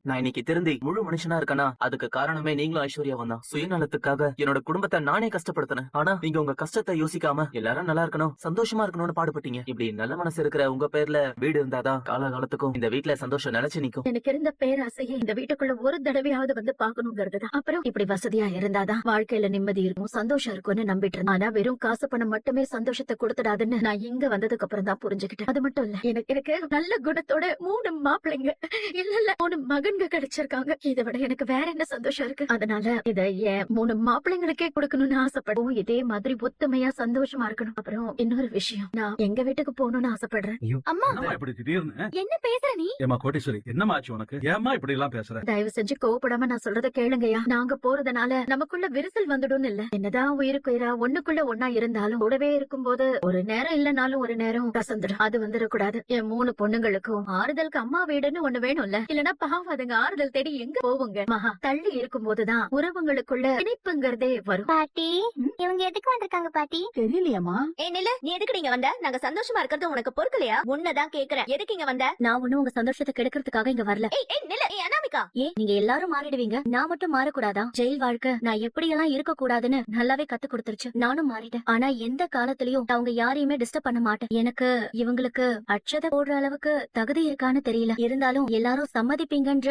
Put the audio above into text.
நான் இன்னைக்கு திருந்தி முழு மனுஷனா இருக்கேனா அதுக்கு காரணமே நீங்களும் ஐஸ்வர்யாவும் தான். சுயநலத்துக்காக என்னோட குடும்பத்தை நானே கஷ்டப்படுத்தினேன். ஆனா நீங்க உங்க கஷ்டத்தை யோசிக்காம எல்லாரும் நல்லா இருக்கணும், சந்தோஷமா இருக்கணும்னு பாடுபட்டீங்க. இப்படி நல்ல மனசு இருக்கிற உங்க பேர்ல வீடு இருந்தாதான் காலகாலத்துக்கும் இந்த வீட்டுல சந்தோஷம் நிலைச்சு நிக்கும். எனக்கு இருந்த பேராசையே இந்த வீட்டுக்குள்ள ஒரு தடவையாவது வந்து பாக்கணுங்கிறதுதான். அப்புறம் இப்படி வசதியா இருந்தாதான் வாழ்க்கையில நிம்மதி இருக்கும், சந்தோஷம் இருக்கும்னு நம்பிட்டு இருந்தேன். ஆனா வெறும் காசு பணம் மட்டுமே சந்தோஷத்தை கொடுத்துடாதுன்னு நான் இங்க வந்ததுக்கு அப்புறம் தான் புரிஞ்சுக்கிட்டேன். அது மட்டும் இல்ல, எனக்கு நல்ல குணத்தோட 3 மாப்பிள்ளைங்க இல்ல 3 மகன்க கிடைச்சிருக்காங்க. இதை விட எனக்கு வேற என்ன சந்தோஷம் இருக்கு? அதனால இத என் 3 மாப்பிள்ளைங்களுக்கே கொடுக்கணும்னு ஆசைப்படுவோம். இதே மாதிரி ஒத்துமையா சந்தோஷமா இருக்கணும். அப்புறம் இன்னொரு விஷயம், நான் எங்க வீட்டுக்கு போகணும்னு ஆசைப்படுறேன். அம்மா இப்படி திடீர்னு என்ன பேசுற நீ? ஏமா கோட்டீஸ்வரி, என்னமா ஆச்சு உனக்கு? ஏமா இப்படி எல்லாம் பேசுற? தயவு செஞ்சு கோவப்படாம நான் சொல்றத கேளுங்கய்யா. நாங்க போறதுனால நமக்குள்ள விரிசல் வந்துடும் இல்ல. என்னதான் உயிருக்கு உயிரா ஒண்ணுக்குள்ள ஒன்னா இருந்தாலும் கூடவே இருக்கும்போது ஒரு நேரம் இல்லனாலும் ஒரு நேரம் கசந்துடும். அது வந்துடக்கூடாது. என் 3 பொண்ணுங்களுக்கும் ஆறுதலுக்கு அம்மா வீடுன்னு ஒண்ணு வேணும்ல. இல்லன்னா பாவம் அதுங்க ஆறுதல் தேடி எங்க போவுங்க? மகா, தள்ளி இருக்கும் போதுதான் உறவுங்களுக்குள்ள இணைப்புங்கிறதே வரும். பாட்டி, இவங்க எதுக்கு வந்திருக்காங்க பாட்டி? தெரியலையம்மா. நில்லு, நீ எதுக்கு நீங்க வந்த? நாங்க சந்தோஷமா இருக்கிறது உனக்கு பொறுக்கலையா? உன்னதான் கேக்குறேன், எதுக்கு இங்க வந்த? நான் ஒண்ணும் உங்க சந்தோஷத்தை கெடுக்கிறதுக்காக இங்க வரல. நில்லு, அனாமிகா. ஏன் நீங்க எல்லாரும் மாறிடுவீங்க, நான் மட்டும் மாறக்கூடாதா? ஜெயில் வாழ்க்கை நான் எப்படியெல்லாம் இருக்க கூடாதுன்னு நல்லாவே கத்து கொடுத்துருச்சு. நானும் மாறிட்டேன். ஆனா எந்த காலத்திலயும் அவங்க யாரையுமே டிஸ்டர்ப் பண்ண மாட்டேன். எனக்கு இவங்களுக்கு அட்சதை போடுற அளவுக்கு தகுதி இருக்கான்னு தெரியல. இருந்தாலும் எல்லாரும் சம்மதிப்பீங்கன்ற